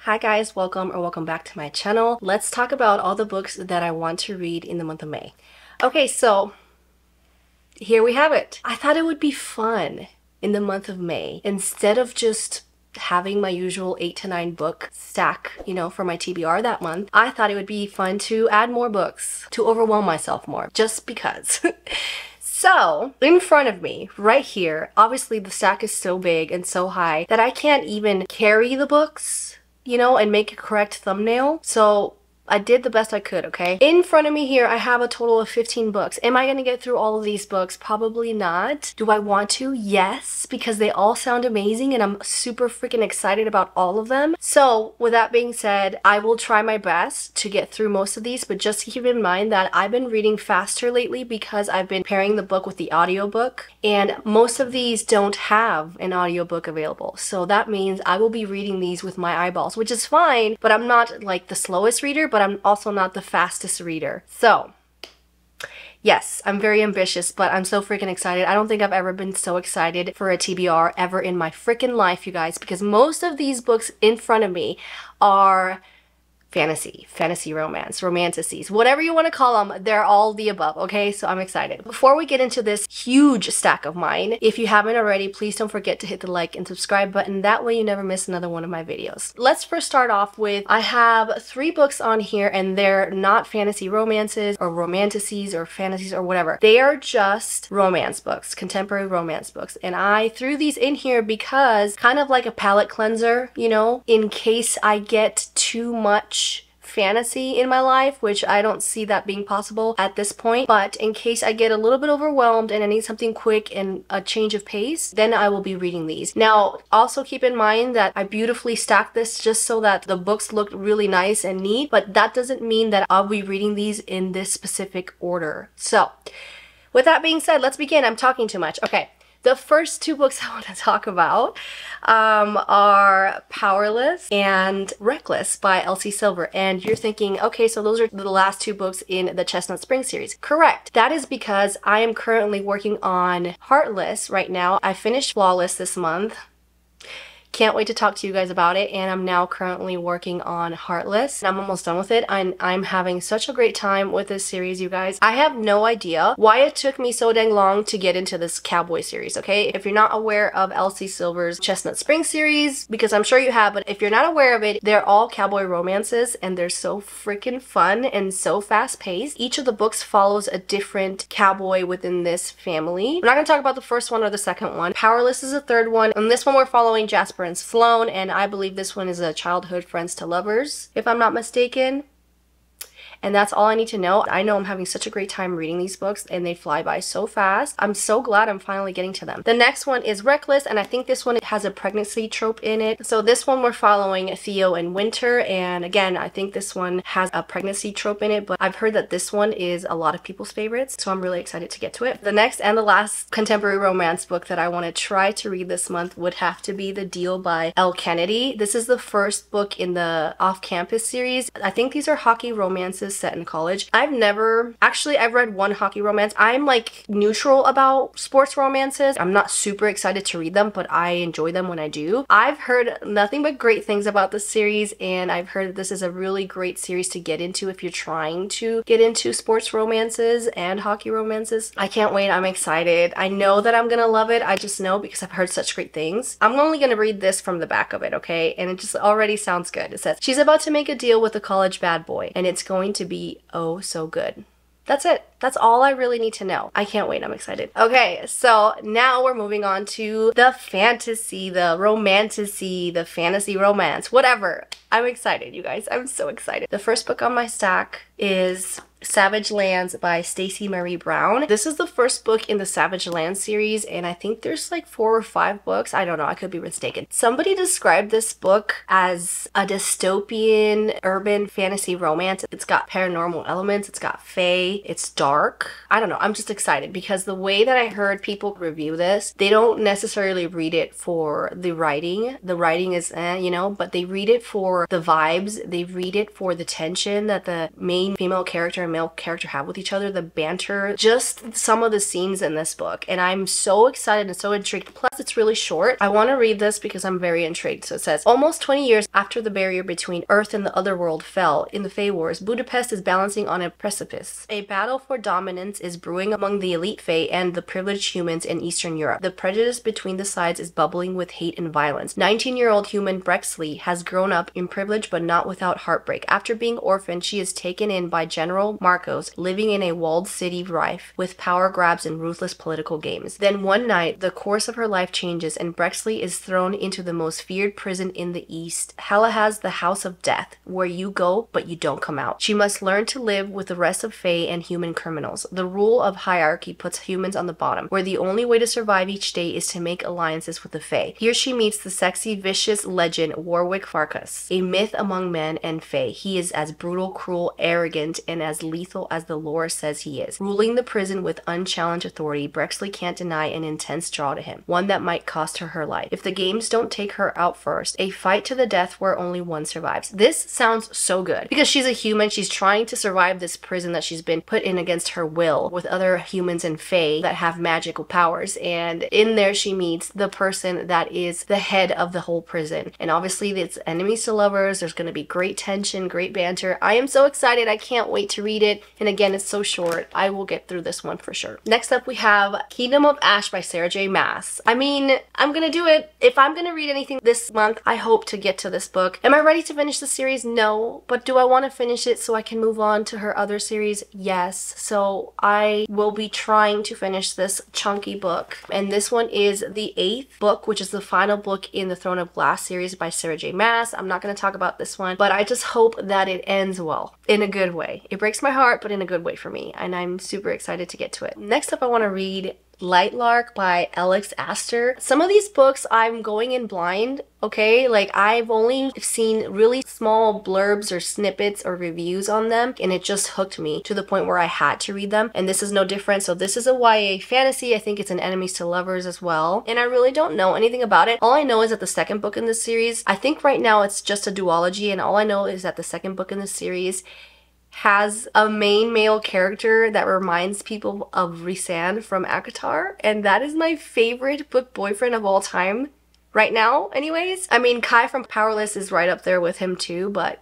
Hi guys, welcome back to my channel. Let's talk about all the books that I want to read in the month of May. Okay, so here we have it. I thought it would be fun in the month of May instead of just having my usual 8 to 9 book stack, for my TBR that month. I thought it would be fun to add more books, to overwhelm myself more, just because. So, in front of me, right here, obviously the stack is so big and so high that I can't even carry the books, and make a correct thumbnail. So I did the best I could, okay? In front of me here, I have a total of 15 books. Am I gonna get through all of these books? Probably not. Do I want to? Yes, because they all sound amazing and I'm super freaking excited about all of them. So with that being said, I will try my best to get through most of these, but just keep in mind that I've been reading faster lately because I've been pairing the book with the audiobook, and most of these don't have an audiobook available. So that means I will be reading these with my eyeballs, which is fine, but I'm not like the slowest reader, but I'm also not the fastest reader. So yes, I'm very ambitious, but I'm so freaking excited. I don't think I've ever been so excited for a TBR ever in my freaking life, you guys, because most of these books in front of me are fantasy romance, romanticities, whatever you want to call them, they're all the above, okay? So I'm excited. Before we get into this huge stack of mine, if you haven't already, please don't forget to hit the like and subscribe button. That way you never miss another one of my videos. Let's first start off with, I have 3 books on here and they're not fantasy romances or romanticities or fantasies or whatever. They are just romance books, contemporary romance books. And I threw these in here because kind of like a palate cleanser, in case I get too much fantasy in my life, which I don't see that being possible at this point, but in case I get a little bit overwhelmed and I need something quick and a change of pace, then I will be reading these. Now, also keep in mind that I beautifully stacked this just so that the books look really nice and neat, but that doesn't mean that I'll be reading these in this specific order. So, with that being said, let's begin. I'm talking too much. Okay. The first 2 books I want to talk about are Powerless and Reckless by Elsie Silver. And you're thinking, okay, so those are the last 2 books in the Chestnut Spring series. Correct. That is because I am currently working on Heartless right now. I finished Flawless this month. Can't wait to talk to you guys about it, and I'm now currently working on Heartless. I'm almost done with it, and I'm having such a great time with this series, you guys. I have no idea why it took me so dang long to get into this cowboy series, okay? If you're not aware of Elsie Silver's Chestnut Spring series, because I'm sure you have, but if you're not aware of it, they're all cowboy romances, and they're so freaking fun and so fast-paced. Each of the books follows a different cowboy within this family. I'm not gonna talk about the first one or the second one. Powerless is the 3rd one, and this one we're following Jasper and Sloane, and I believe this one is a childhood friends to lovers, if I'm not mistaken. And that's all I need to know. I know I'm having such a great time reading these books and they fly by so fast. I'm so glad I'm finally getting to them. The next one is Reckless, and I think this one has a pregnancy trope in it. So this one we're following Theo and Winter, and again, I think this one has a pregnancy trope in it, but I've heard that this one is a lot of people's favorites, so I'm really excited to get to it. The next and the last contemporary romance book that I want to try to read this month would have to be The Deal by Elle Kennedy. This is the first book in the Off-Campus series. I think these are hockey romances set in college. I've read one hockey romance. I'm like neutral about sports romances. I'm not super excited to read them, but I enjoy them when I do. I've heard nothing but great things about this series, and I've heard that this is a really great series to get into if you're trying to get into sports romances and hockey romances. I can't wait. I'm excited. I know that I'm gonna love it. I just know because I've heard such great things. I'm only gonna read this from the back of it, okay? And it just already sounds good. It says, she's about to make a deal with a college bad boy, and it's going to be oh so good. That's it. That's all I really need to know. I can't wait. I'm excited. Okay, so now we're moving on to the fantasy, the romantasy, the fantasy romance, whatever. I'm excited, you guys. I'm so excited. The first book on my stack is Savage Lands by Stacey Marie Brown. This is the first book in the Savage Lands series, and I think there's like 4 or 5 books. I don't know. I could be mistaken. Somebody described this book as a dystopian urban fantasy romance. It's got paranormal elements. It's got fae. It's dark. I don't know. I'm just excited because the way that I heard people review this, they don't necessarily read it for the writing. The writing is, but they read it for the vibes. They read it for the tension that the main female character male character have with each other, the banter, just some of the scenes in this book. And I'm so excited and so intrigued. Plus, it's really short. I want to read this because I'm very intrigued. So it says, almost 20 years after the barrier between Earth and the other world fell in the Fae Wars, Budapest is balancing on a precipice. A battle for dominance is brewing among the elite Fae and the privileged humans in Eastern Europe. The prejudice between the sides is bubbling with hate and violence. 19-year-old human Brexley has grown up in privilege but not without heartbreak. After being orphaned, she is taken in by General Marcos, living in a walled city rife with power grabs and ruthless political games. Then one night, the course of her life changes and Brexley is thrown into the most feared prison in the East. Helahaz, the House of Death, where you go but you don't come out. She must learn to live with the rest of Fae and human criminals. The rule of hierarchy puts humans on the bottom, where the only way to survive each day is to make alliances with the Fae. Here she meets the sexy, vicious legend Warwick Farkas, a myth among men and Fae. He is as brutal, cruel, arrogant, and as lethal as the lore says he is. Ruling the prison with unchallenged authority, Brexley can't deny an intense draw to him, one that might cost her her life. If the games don't take her out first, a fight to the death where only one survives. This sounds so good because she's a human. She's trying to survive this prison that she's been put in against her will with other humans and Fae that have magical powers. And in there she meets the person that is the head of the whole prison. And obviously it's enemies to lovers. There's going to be great tension, great banter. I am so excited. I can't wait to read it. And again, it's so short. I will get through this one for sure. Next up we have Kingdom of Ash by Sarah J Maas. I mean, I'm gonna do it. If I'm gonna read anything this month, I hope to get to this book. Am I ready to finish the series? No. But do I want to finish it so I can move on to her other series? Yes. So I will be trying to finish this chunky book. And this one is the 8th book, which is the final book in the Throne of Glass series by Sarah J Maas. I'm not going to talk about this one, but I just hope that it ends well, in a good way. It breaks my heart, but in a good way for me. And I'm super excited to get to it. Next up, I want to read Lightlark by Alex Aster. Some of these books I'm going in blind, okay? Like I've only seen really small blurbs or snippets or reviews on them and it just hooked me to the point where I had to read them, and this is no different. So this is a YA fantasy. I think it's an enemies to lovers as well, and I really don't know anything about it. All I know is that the second book in this series, I think right now it's just a duology, and all I know is that the second book in this series has a main male character that reminds people of Rhysand from ACOTAR, and that is my favorite book boyfriend of all time right now anyways. I mean, Kai from Powerless is right up there with him too, but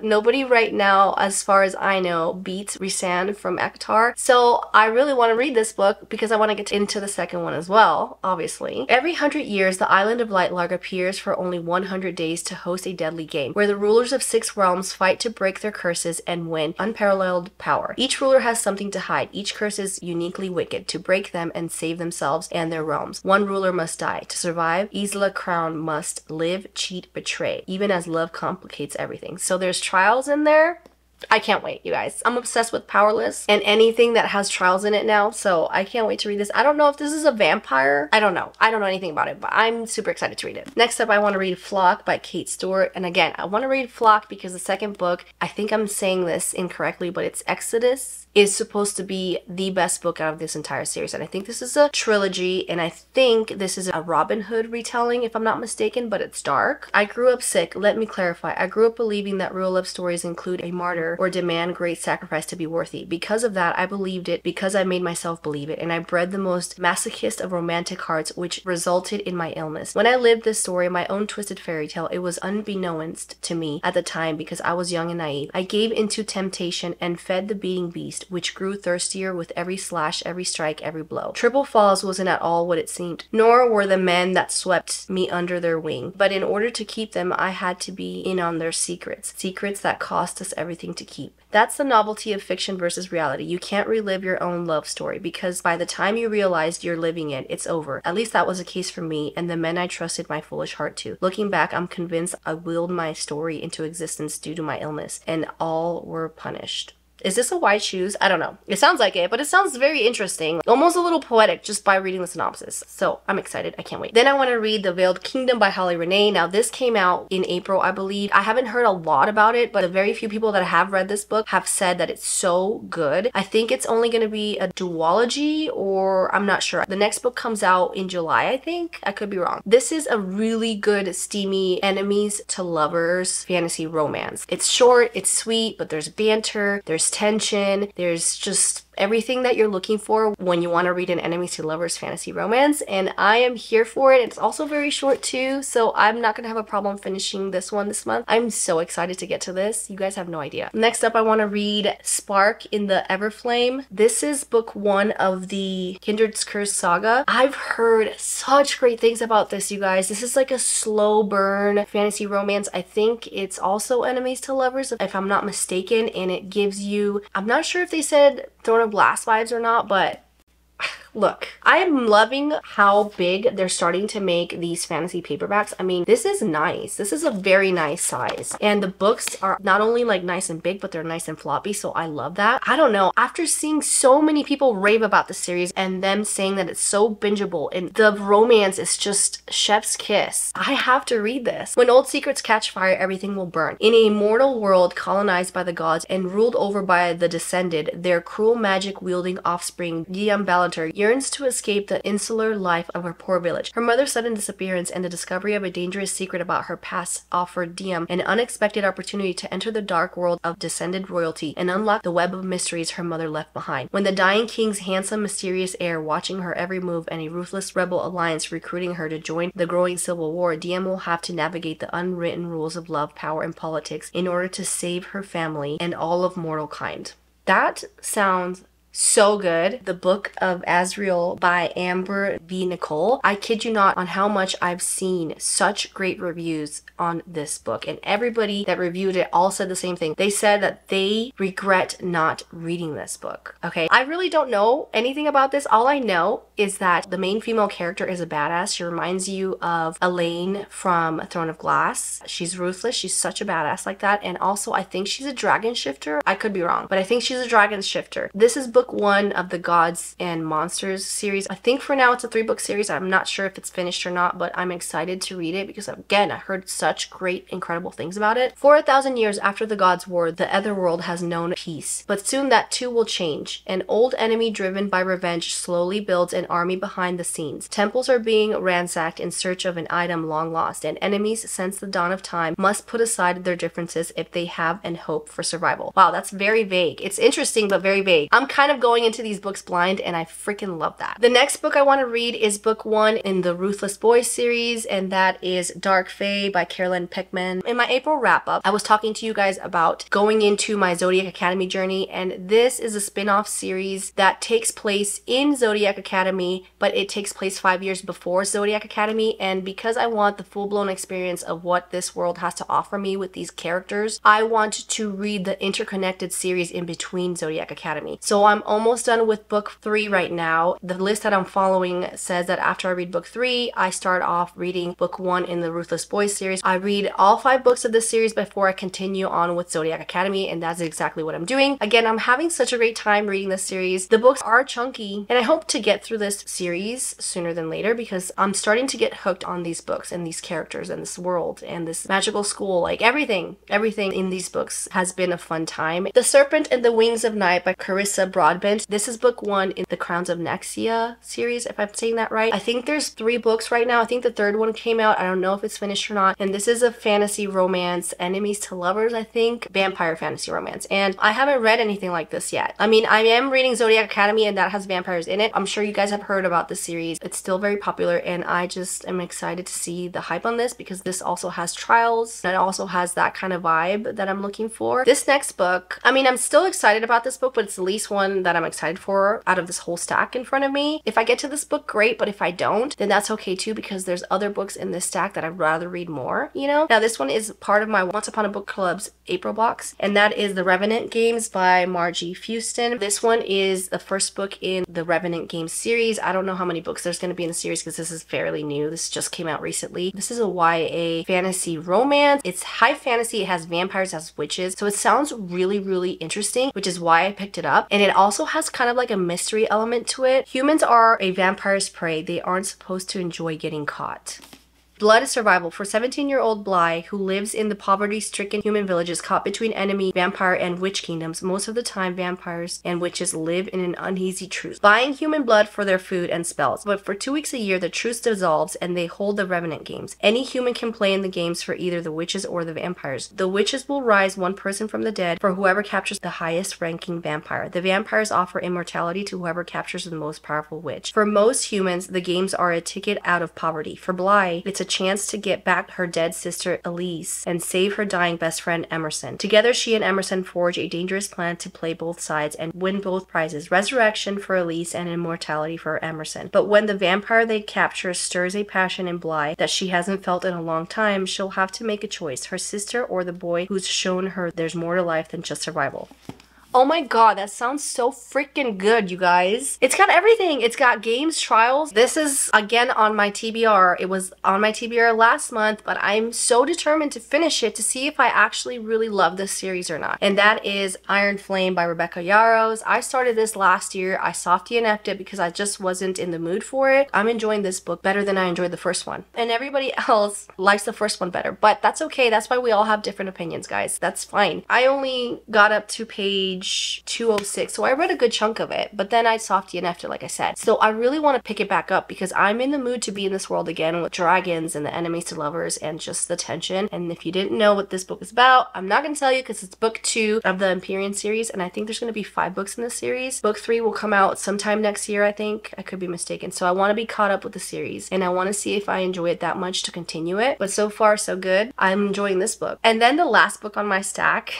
nobody right now, as far as I know, beats Rhysand from ACOTAR. So I really want to read this book because I want to get into the second one as well, obviously. Every 100 years, the island of Lightlark appears for only 100 days to host a deadly game, where the rulers of 6 realms fight to break their curses and win unparalleled power. Each ruler has something to hide. Each curse is uniquely wicked. To break them and save themselves and their realms, one ruler must die. To survive, Isla Crown must live, cheat, betray, even as love complicates everything. So there's trials in there. I can't wait, you guys. I'm obsessed with Powerless and anything that has trials in it now, so I can't wait to read this. I don't know if this is a vampire. I don't know. I don't know anything about it, but I'm super excited to read it. Next up, I want to read Flock by Kate Stewart. And again, I want to read Flock because the second book, I think I'm saying this incorrectly, but it's Exodus, is supposed to be the best book out of this entire series. And I think this is a trilogy, and I think this is a Robin Hood retelling, if I'm not mistaken, but it's dark. I grew up sick. Let me clarify. I grew up believing that real love stories include a martyr or demand great sacrifice to be worthy. Because of that, I believed it because I made myself believe it, and I bred the most masochist of romantic hearts, which resulted in my illness. When I lived this story, my own twisted fairy tale, it was unbeknownst to me at the time because I was young and naive. I gave into temptation and fed the beating beast, which grew thirstier with every slash, every strike, every blow. Triple Falls wasn't at all what it seemed, nor were the men that swept me under their wing. But in order to keep them, I had to be in on their secrets. Secrets that cost us everything to keep. That's the novelty of fiction versus reality. You can't relive your own love story because by the time you realized you're living it, it's over. At least that was the case for me and the men I trusted my foolish heart to. Looking back, I'm convinced I willed my story into existence due to my illness, and all were punished. Is this a White Shoes? I don't know. It sounds like it, but it sounds very interesting. Almost a little poetic just by reading the synopsis. So I'm excited. I can't wait. Then I want to read The Veiled Kingdom by Holly Renee. Now this came out in April, I believe. I haven't heard a lot about it, but the very few people that have read this book have said that it's so good. I think it's only going to be a duology, or I'm not sure. The next book comes out in July, I think. I could be wrong. This is a really good, steamy enemies to lovers fantasy romance. It's short, it's sweet, but there's banter, there's tension, there's just everything that you're looking for when you want to read an enemies to lovers fantasy romance, and I am here for it. It's also very short too, so I'm not gonna have a problem finishing this one this month. I'm so excited to get to this. You guys have no idea. Next up, I want to read Spark in the Everflame. This is book 1 of the Kindred's Curse saga. I've heard such great things about this, you guys. This is like a slow burn fantasy romance. I think it's also enemies to lovers, if I'm not mistaken, and it gives you, I'm not sure if they said Throne of Glass vibes or not, but look, I am loving how big they're starting to make these fantasy paperbacks. I mean, this is nice. This is a very nice size. And the books are not only like nice and big, but they're nice and floppy. So I love that. I don't know. After seeing so many people rave about the series and them saying that it's so bingeable and the romance is just chef's kiss, I have to read this. When old secrets catch fire, everything will burn. In a mortal world colonized by the gods and ruled over by the Descended, their cruel magic wielding offspring, Diem Balanter, yearns to escape the insular life of her poor village. Her mother's sudden disappearance and the discovery of a dangerous secret about her past offered Diem an unexpected opportunity to enter the dark world of Descended royalty and unlock the web of mysteries her mother left behind. When the dying king's handsome, mysterious heir watching her every move and a ruthless rebel alliance recruiting her to join the growing civil war, Diem will have to navigate the unwritten rules of love, power, and politics in order to save her family and all of mortal kind. That sounds so good. The Book of Azriel by Amber V. Nicole. I kid you not on how much I've seen such great reviews on this book, and everybody that reviewed it all said the same thing. They said that they regret not reading this book. Okay, I really don't know anything about this. All I know is that the main female character is a badass. She reminds you of Elaine from Throne of Glass. She's ruthless. She's such a badass like that, and also I think she's a dragon shifter. I could be wrong, but I think she's a dragon shifter. This is book 1 of the Gods and Monsters series. I think for now it's a 3-book series. I'm not sure if it's finished or not, but I'm excited to read it because, again, I heard such great, incredible things about it. For 1,000 years after the Gods' War, the Otherworld has known peace, but soon that too will change. An old enemy driven by revenge slowly builds an army behind the scenes. Temples are being ransacked in search of an item long lost, and enemies since the dawn of time must put aside their differences if they have and hope for survival. Wow, that's very vague. It's interesting, but very vague. I'm kind of going into these books blind, and I freaking love that. The next book I want to read is book 1 in the Ruthless Boys series, and that is Dark Fae by Carolyn Peckman. In my April wrap-up, I was talking to you guys about going into my Zodiac Academy journey, and this is a spin-off series that takes place in Zodiac Academy, but it takes place 5 years before Zodiac Academy, and because I want the full-blown experience of what this world has to offer me with these characters, I want to read the interconnected series in between Zodiac Academy. So I'm almost done with book 3 right now. The list that I'm following says that after I read book 3, I start off reading book 1 in the Ruthless Boys series. I read all 5 books of this series before I continue on with Zodiac Academy, and that's exactly what I'm doing. Again, I'm having such a great time reading this series. The books are chunky, and I hope to get through this series sooner than later because I'm starting to get hooked on these books and these characters and this world and this magical school. Like everything in these books has been a fun time. The Serpent and the Wings of Night by Carissa Broadbent. This is book 1 in the Crowns of Nexia series, if I'm saying that right. I think there's 3 books right now. I think the 3rd one came out. I don't know if it's finished or not. And this is a fantasy romance, enemies to lovers, I think. Vampire fantasy romance. And I haven't read anything like this yet. I mean, I am reading Zodiac Academy and that has vampires in it. I'm sure you guys have heard about the series. It's still very popular and I just am excited to see the hype on this because this also has trials and it also has that kind of vibe that I'm looking for. This next book, I mean, I'm still excited about this book, but it's the least one that I'm excited for out of this whole stack in front of me. If I get to this book, great, but if I don't, then that's okay too because there's other books in this stack that I'd rather read more, you know? Now this one is part of my Once Upon a Book Club's April box, and that is The Revenant Games by Margie Fuston. This one is the first book in the Revenant Games series. I don't know how many books there's going to be in the series because this is fairly new. This just came out recently. This is a YA fantasy romance. It's high fantasy. It has vampires, it has witches. So it sounds really, really interesting, which is why I picked it up. And it also has kind of like a mystery element to it. Humans are a vampire's prey. They aren't supposed to enjoy getting caught. Blood is survival for 17-year-old Bly, who lives in the poverty-stricken human villages caught between enemy, vampire, and witch kingdoms. Most of the time, vampires and witches live in an uneasy truce, buying human blood for their food and spells. But for 2 weeks a year, the truce dissolves and they hold the Revenant Games. Any human can play in the games for either the witches or the vampires. The witches will rise one person from the dead for whoever captures the highest ranking vampire. The vampires offer immortality to whoever captures the most powerful witch. For most humans, the games are a ticket out of poverty. For Bly, it's a chance to get back her dead sister Elise and save her dying best friend Emerson. Together, she and Emerson forge a dangerous plan to play both sides and win both prizes: resurrection for Elise and immortality for Emerson. But when the vampire they capture stirs a passion in Bly that she hasn't felt in a long time, she'll have to make a choice: her sister or the boy who's shown her there's more to life than just survival. Oh my god, that sounds so freaking good, you guys. It's got everything. It's got games, trials. This is, again, on my TBR. It was on my TBR last month, but I'm so determined to finish it to see if I actually really love this series or not. And that is Iron Flame by Rebecca Yarros. I started this last year. I soft DNF'd it because I just wasn't in the mood for it. I'm enjoying this book better than I enjoyed the first one. And everybody else likes the first one better, but that's okay. That's why we all have different opinions, guys. That's fine. I only got up to page 206, so I read a good chunk of it, but then I soft DNF'd it, like I said. So I really want to pick it back up because I'm in the mood to be in this world again with dragons and the enemies to lovers and just the tension. And if you didn't know what this book is about, I'm not going to tell you because it's book 2 of the Empyrean series, and I think there's going to be 5 books in this series. Book 3 will come out sometime next year, I think. I could be mistaken. So I want to be caught up with the series, and I want to see if I enjoy it that much to continue it. But so far, so good. I'm enjoying this book. And then the last book on my stack,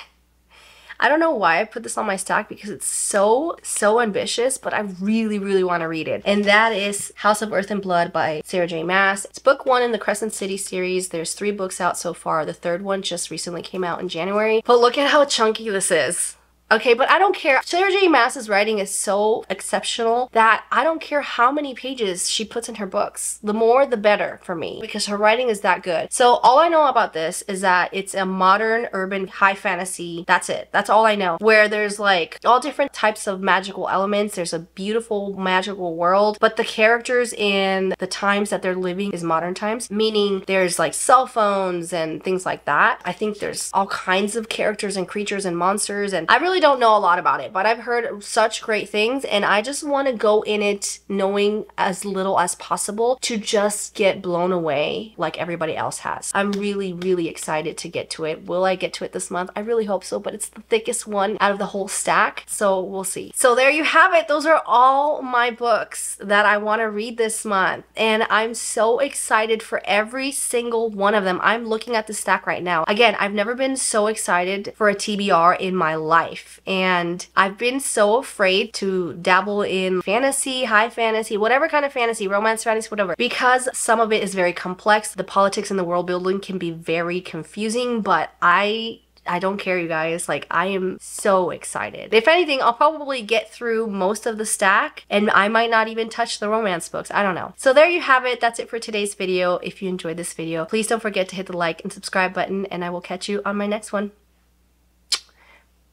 I don't know why I put this on my stack because it's so ambitious, but I really want to read it. And that is House of Earth and Blood by Sarah J Maas. It's book 1 in the Crescent City series. There's 3 books out so far. The 3rd one just recently came out in January. But look at how chunky this is. Okay, but I don't care. Sarah J Maas's writing is so exceptional that I don't care how many pages she puts in her books. The more, the better for me, because her writing is that good. So all I know about this is that it's a modern urban high fantasy. That's it. That's all I know. Where there's like all different types of magical elements. There's a beautiful magical world, but the characters in the times that they're living is modern times, meaning there's like cell phones and things like that. I think there's all kinds of characters and creatures and monsters, and I really don't know a lot about it, but I've heard such great things, and I just want to go in it knowing as little as possible to just get blown away like everybody else has. I'm really excited to get to it. Will I get to it this month? I really hope so, but it's the thickest one out of the whole stack, so we'll see. So there you have it. Those are all my books that I want to read this month, and I'm so excited for every single one of them. I'm looking at the stack right now. Again, I've never been so excited for a TBR in my life. And I've been so afraid to dabble in fantasy, high fantasy, whatever kind of fantasy, romance fantasy, whatever, because some of it is very complex. The politics and the world building can be very confusing, but I don't care, you guys. Like, I am so excited. If anything, I'll probably get through most of the stack, and I might not even touch the romance books. I don't know. So there you have it. That's it for today's video. If you enjoyed this video, please don't forget to hit the like and subscribe button, and I will catch you on my next one.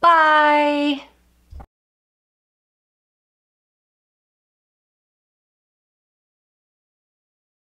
Bye!